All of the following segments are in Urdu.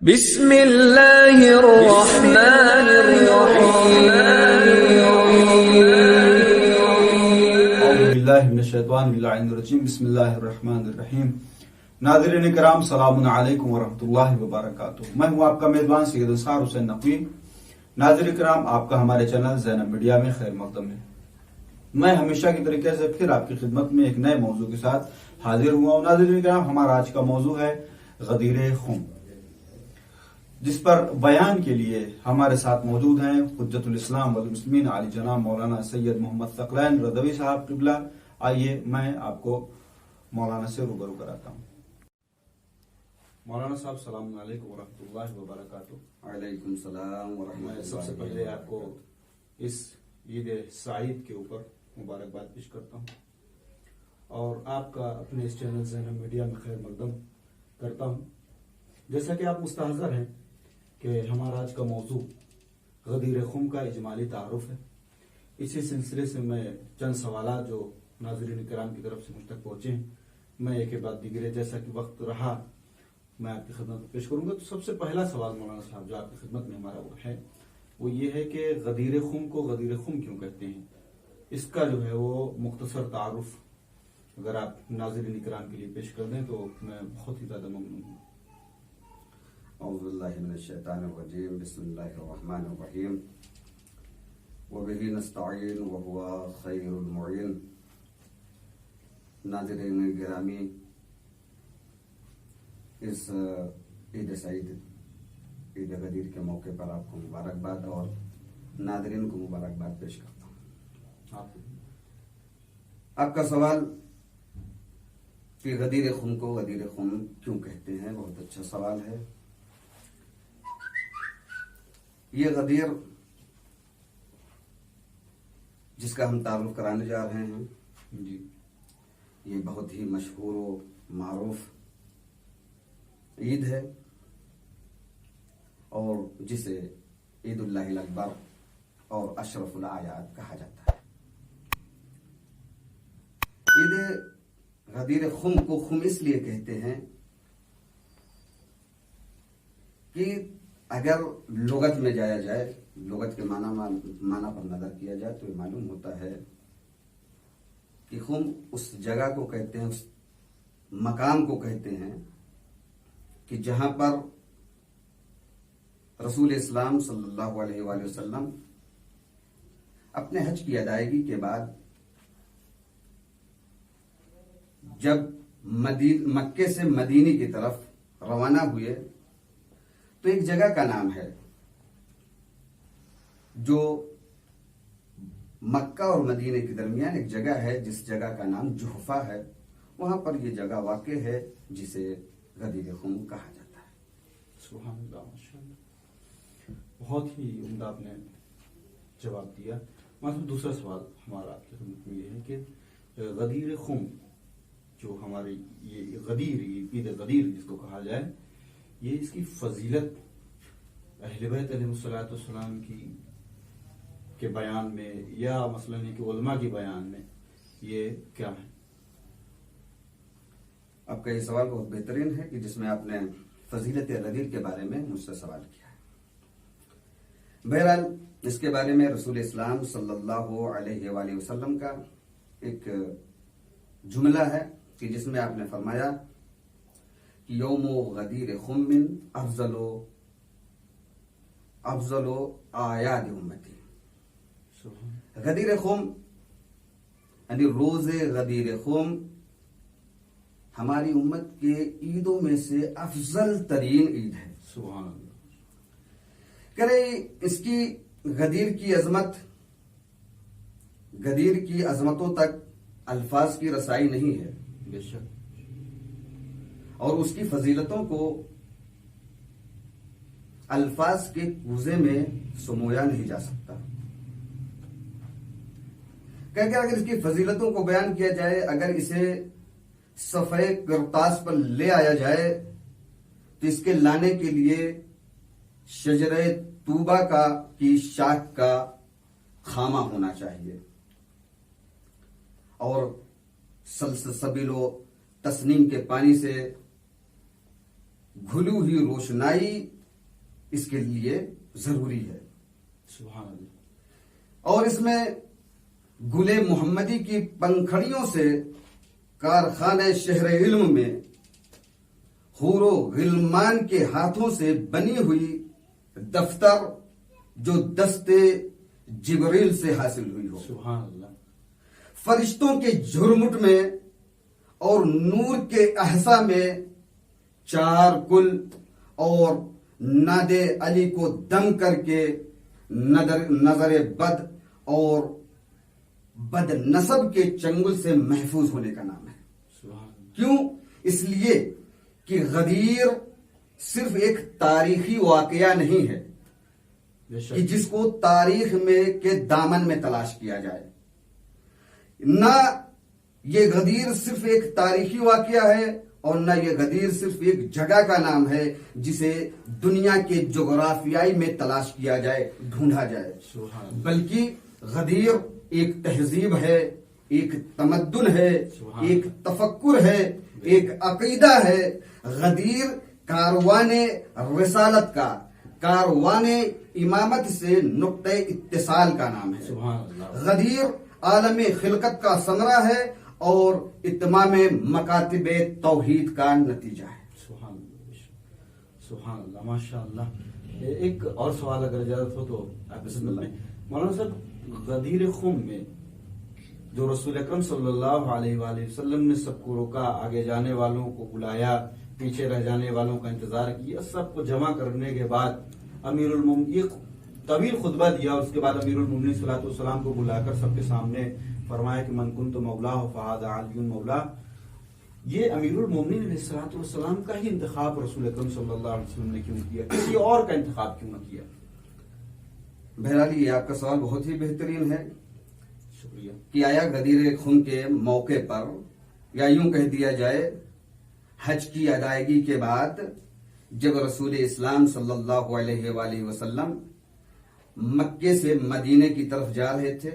بسم اللہ الرحمن الرحیم اعوذ باللہ من الشیطان الرجیم بسم اللہ الرحمن الرحیم۔ ناظرین کرام سلام علیکم ورحمۃ اللہ وبرکاتہ۔ میں ہوں آپ کا میزبان سید اسحار حسین نقوی۔ ناظرین کرام، آپ کا ہمارے چینل زینب میڈیا میں خیر مقدم ہے۔ میں ہمیشہ کی طریقے سے پھر آپ کی خدمت میں ایک نئے موضوع کے ساتھ حاضر ہوا ہوں۔ ناظرین کرام، ہمارا آج کا موضوع ہے غدیر خم، جس پر بیان کے لیے ہمارے ساتھ موجود ہیں حجت الاسلام والمسلمین علی جناب مولانا سید محمد ثقلین رضوی صاحب قبلہ۔ آئیے میں آپ کو مولانا سے روبرو کراتا ہوں۔ مولانا صاحب السلام علیکم ورحمۃ اللہ وبرکاتہ۔ وعلیکم السلام ورحمۃ میں اللہ۔ سب سے پہلے آپ کو اس عید سعید کے اوپر مبارکباد پیش کرتا ہوں، اور آپ کا اپنے اس چینل زینب میڈیا میں خیر مقدم کرتا ہوں۔ جیسا کہ آپ مستحضر ہیں کہ ہمارا آج کا موضوع غدیر خم کا اجمالی تعارف ہے۔ اسی سلسلے سے میں چند سوالات جو ناظرین کرام کی طرف سے مجھ تک پہنچے ہیں، میں ایک کے بعد دیگرے جیسا کہ وقت رہا میں آپ کی خدمت میں پیش کروں گا۔ تو سب سے پہلا سوال مولانا صاحب جو آپ کی خدمت میں ہمارا وہ ہے، وہ یہ ہے کہ غدیر خم کو غدیر خم کیوں کہتے ہیں؟ اس کا جو ہے وہ مختصر تعارف اگر آپ ناظرین کرام کے لیے پیش کر دیں تو میں بہت ہی زیادہ ممنون ہوں۔ اعوذ باللہ من الشیطان الرجیم، بسم اللہ الرحمن الرحیم، وبہ نستعین وہو خیر المعین۔ ناظرین گرامی، اس عید سعید، عید غدیر کے موقع پر آپ کو مبارکباد اور ناظرین کو مبارکباد پیش کرتا ہوں۔ آپ کا سوال کہ غدیر خم کو غدیر خم کیوں کہتے ہیں، بہت اچھا سوال ہے۔ یہ غدیر جس کا ہم تعارف کرانے جا رہے ہیں جی، یہ بہت ہی مشہور و معروف عید ہے، اور جسے عید اللہ الاکبر اور اشرف الاعیاد کہا جاتا ہے۔ عید غدیر خم کو خم اس لیے کہتے ہیں کہ اگر لغت میں جایا جائے، لغت کے معنی پر نظر کیا جائے تو یہ معلوم ہوتا ہے کہ خم اس جگہ کو کہتے ہیں، اس مقام کو کہتے ہیں کہ جہاں پر رسول اسلام صلی اللہ علیہ وآلہ وسلم اپنے حج کی ادائیگی کے بعد جب مکے سے مدینے کی طرف روانہ ہوئے تو ایک جگہ کا نام ہے جو مکہ اور مدینے کے درمیان ایک جگہ ہے، جس جگہ کا نام جحفہ ہے۔ وہاں پر یہ جگہ واقع ہے جسے غدیر خم کہا جاتا ہے۔ سبحان اللہ، ماشاء اللہ، بہت ہی عمدہ آپ نے جواب دیا۔ مطلب دوسرا سوال ہمارا آپ کی خدمت میں یہ ہے کہ غدیر خم جو ہماری یہ غدیر عید غدیر جس کو کہا جائے، یہ اس کی فضیلت اہل بیت علیہ الصلوۃ والسلام کے بیان میں یا مثلا کہ علماء کے بیان میں یہ کیا ہے؟ آپ کا یہ سوال بہت بہترین ہے کہ جس میں آپ نے فضیلت غدیر کے بارے میں مجھ سے سوال کیا ہے۔ بہرحال اس کے بارے میں رسول اسلام صلی اللہ علیہ وآلہ وسلم کا ایک جملہ ہے کہ جس میں آپ نے فرمایا کہ یوم غدیر خم افضل اعیاد امتی۔ غدیر خم یعنی روز غدیر خم ہماری امت کے عیدوں میں سے افضل ترین عید ہے۔ سبحان اللہ۔ کرے اس کی غدیر کی عظمت، غدیر کی عظمتوں تک الفاظ کی رسائی نہیں ہے، بے شک، اور اس کی فضیلتوں کو الفاظ کے کوزے میں سمویا نہیں جا سکتا۔ کہ اگر اس کی فضیلتوں کو بیان کیا جائے، اگر اسے صفحہ کرتاس پر لے آیا جائے تو اس کے لانے کے لیے شجرہ طوبہ کی شاخ کا خامہ ہونا چاہیے، اور سلسبیل و تسنیم کے پانی سے گھلی ہوئی روشنائی اس کے لیے ضروری ہے. سبحان اللہ. اور اس میں گل محمدی کی پنکھڑیوں سے کارخانہ شہر علم میں حور و غلمان کے ہاتھوں سے بنی ہوئی دفتر جو دست جبریل سے حاصل ہوئی ہو. سبحان اللہ. فرشتوں کے جھرمٹ میں اور نور کے احسا میں چار کل اور ناد علی کو دم کر کے نظر بد اور بد نسب کے چنگل سے محفوظ ہونے کا نام ہے. سبحان اللہ. کیوں؟ اس لیے کہ غدیر صرف ایک تاریخی واقعہ نہیں ہے بے شک. کہ جس کو تاریخ میں کے دامن میں تلاش کیا جائے. نہ یہ غدیر صرف ایک تاریخی واقعہ ہے اور نہ یہ غدیر صرف ایک جگہ کا نام ہے جسے دنیا کے جغرافیائی میں تلاش کیا جائے، ڈھونڈا جائے. سبحان اللہ. بلکہ غدیر ایک تہذیب ہے، ایک تمدن ہے، سبحان ایک تفکر ہے، ایک عقیدہ ہے. غدیر کاروان رسالت کا، کاروان امامت سے نقطہ اتصال کا نام ہے. سبحان اللہ. غدیر عالم خلقت کا ثمرہ ہے اور اتمام مکاتب توحید کا نتیجہ ہے. سبحان اللہ. سبحان اللہ. ماشاء اللہ. ایک اور سوال اگر اجازت ہو تو آپ بسم اللہ. مولانا صاحب، غدیر خم میں جو رسول اکرم صلی اللہ علیہ وآلہ وسلم نے سب کو روکا، آگے جانے والوں کو بلایا، پیچھے رہ جانے والوں کا انتظار کیا، سب کو جمع کرنے کے بعد امیر المومنین طویل خطبہ دیا. اس کے بعد امیر المومنین صلی اللہ علیہ وسلم کو بلا کر سب کے سامنے فرمایا کہ من کنت مولا فہذا علی مولا. یہ امیر المومنین علیہ الصلوۃ والسلام کا ہی انتخاب رسول اکرم صلی اللہ علیہ وسلم نے کیوں کیا؟ کسی اور کا انتخاب کیوں نہ کیا؟ بہرحال یہ آپ کا سوال بہت ہی بہترین ہے شکریہ. کہ آیا غدیر خم کے موقع پر، یا یوں کہہ دیا جائے حج کی ادائیگی کے بعد، جب رسول اسلام صلی اللہ علیہ وآلہ وسلم مکے سے مدینے کی طرف جا رہے تھے،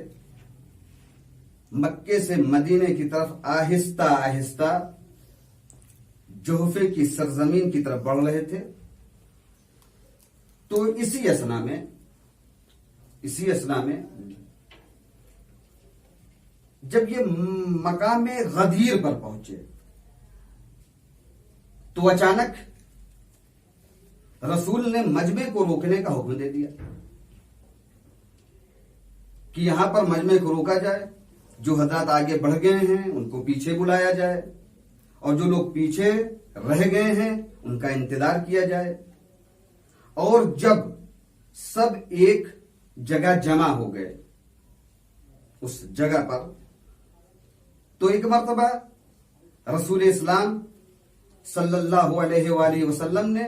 مکے سے مدینے کی طرف آہستہ آہستہ جوحفے کی سرزمین کی طرف بڑھ رہے تھے، تو اسی اسنا میں جب یہ مقام غدیر پر پہنچے تو اچانک رسول نے مجمع کو روکنے کا حکم دے دیا کہ یہاں پر مجمع کو روکا جائے. جو حضرات آگے بڑھ گئے ہیں ان کو پیچھے بلایا جائے اور جو لوگ پیچھے رہ گئے ہیں ان کا انتظار کیا جائے. اور جب سب ایک جگہ جمع ہو گئے اس جگہ پر، تو ایک مرتبہ رسول اسلام صلی اللہ علیہ وآلہ وسلم نے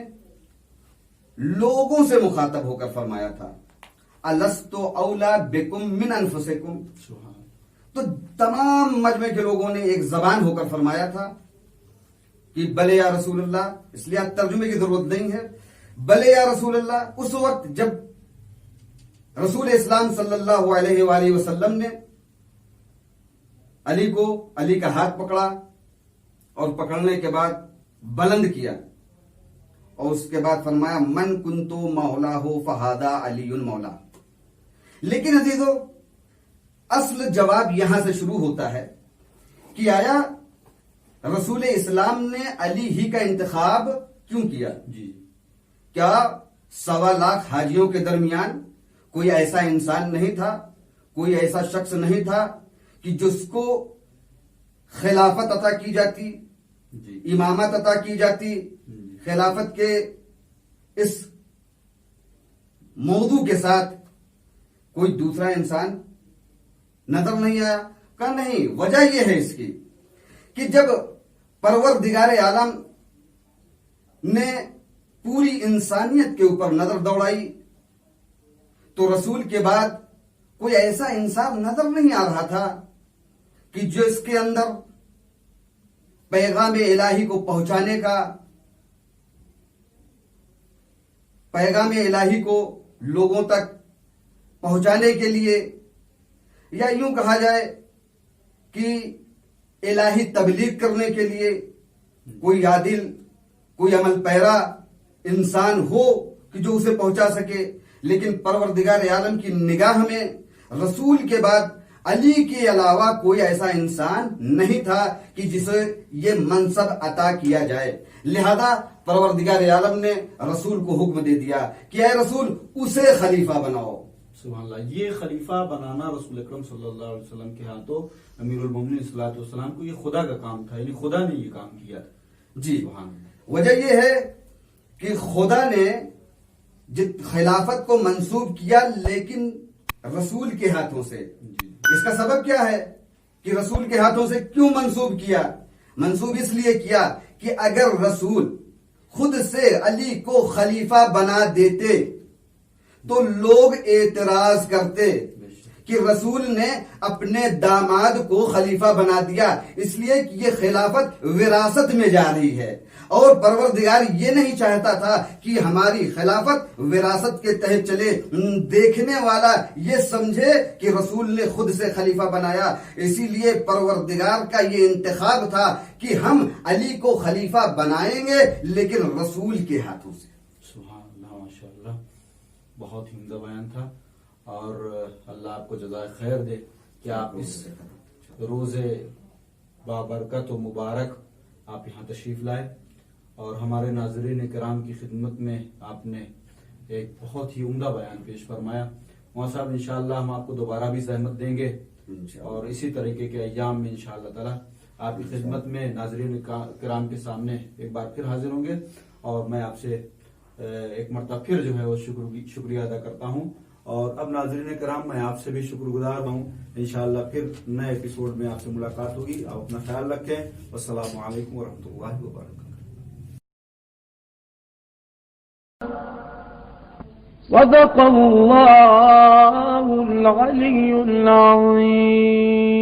لوگوں سے مخاطب ہو کر فرمایا تھا، الست اولا بکم من انفسکم. تو تمام مجمع کے لوگوں نے ایک زبان ہو کر فرمایا تھا کہ بلے یا رسول اللہ. اس لیے ترجمے کی ضرورت نہیں ہے. بلے یا رسول اللہ. اس وقت جب رسول اسلام صلی اللہ علیہ وآلہ وسلم نے علی کا ہاتھ پکڑا اور پکڑنے کے بعد بلند کیا اور اس کے بعد فرمایا من کنتو مولا ہو فہذا علی مولا. لیکن عزیزو، اصل جواب یہاں سے شروع ہوتا ہے کہ آیا رسول اسلام نے علی ہی کا انتخاب کیوں کیا؟ جی. کیا 1.25 لاکھ حاجیوں کے درمیان کوئی ایسا انسان نہیں تھا، کوئی ایسا شخص نہیں تھا کہ جس کو خلافت عطا کی جاتی، جی. امامت عطا کی جاتی؟ خلافت کے اس موضوع کے ساتھ کوئی دوسرا انسان نظر نہیں آیا؟ کہ نہیں. وجہ یہ ہے اس کی کہ جب پروردگار عالم نے پوری انسانیت کے اوپر نظر دوڑائی تو رسول کے بعد کوئی ایسا انسان نظر نہیں آ رہا تھا کہ جو اس کے اندر پیغام الہی کو پہنچانے کا، پیغام الہی کو لوگوں تک پہنچانے کے لیے، یا یوں کہا جائے کہ الہی تبلیغ کرنے کے لیے کوئی عادل، کوئی عمل پیرا انسان ہو کہ جو اسے پہنچا سکے، لیکن پروردگار عالم کی نگاہ میں رسول کے بعد علی کے علاوہ کوئی ایسا انسان نہیں تھا کہ جسے یہ منصب عطا کیا جائے، لہذا پروردگار عالم نے رسول کو حکم دے دیا کہ اے رسول اسے خلیفہ بناؤ۔ سبحان اللہ، یہ خلیفہ بنانا رسول اکرم صلی اللہ علیہ وسلم کے ہاتھوں امیر المومنین صلی اللہ علیہ وسلم کو یہ خدا کا کام تھا، یعنی خدا نے یہ کام کیا تھا۔ جی، سبحان اللہ۔ وجہ یہ ہے کہ خدا نے خلافت کو منسوب کیا لیکن رسول کے ہاتھوں سے۔ اس کا سبب کیا ہے کہ رسول کے ہاتھوں سے کیوں منسوب کیا؟ منسوب اس لیے کیا کہ اگر رسول خود سے علی کو خلیفہ بنا دیتے تو لوگ اعتراض کرتے کہ رسول نے اپنے داماد کو خلیفہ بنا دیا، اس لیے کہ یہ خلافت وراثت میں جا رہی ہے، اور پروردگار یہ نہیں چاہتا تھا کہ ہماری خلافت وراثت کے تحت چلے، دیکھنے والا یہ سمجھے کہ رسول نے خود سے خلیفہ بنایا۔ اسی لیے پروردگار کا یہ انتخاب تھا کہ ہم علی کو خلیفہ بنائیں گے لیکن رسول کے ہاتھوں سے۔ سبحان اللہ، ماشاء اللہ، بہت ہی عمدہ بیان تھا، اور اللہ آپ کو جزائے خیر دے کہ آپ اس روز بابرکت و مبارک آپ یہاں تشریف لائے، اور ہمارے ناظرین کرام کی خدمت میں آپ نے ایک بہت ہی عمدہ بیان پیش فرمایا۔ مولانا صاحب انشاءاللہ ہم آپ کو دوبارہ بھی زحمت دیں گے، اور اسی طریقے کے ایام میں انشاءاللہ تعالی آپ کی خدمت میں ناظرین کرام کے سامنے ایک بار پھر حاضر ہوں گے، اور میں آپ سے ایک مرتبہ پھر جو ہے وہ شکریہ ادا کرتا ہوں۔ اور اب ناظرین کرام میں آپ سے بھی شکر گزار ہوں، انشاءاللہ پھر نئے ایپیسوڈ میں آپ سے ملاقات ہوگی۔ آپ اپنا خیال رکھیں، والسلام علیکم ورحمۃ اللہ وبرکاتہ۔ صدق الله العلي العظيم.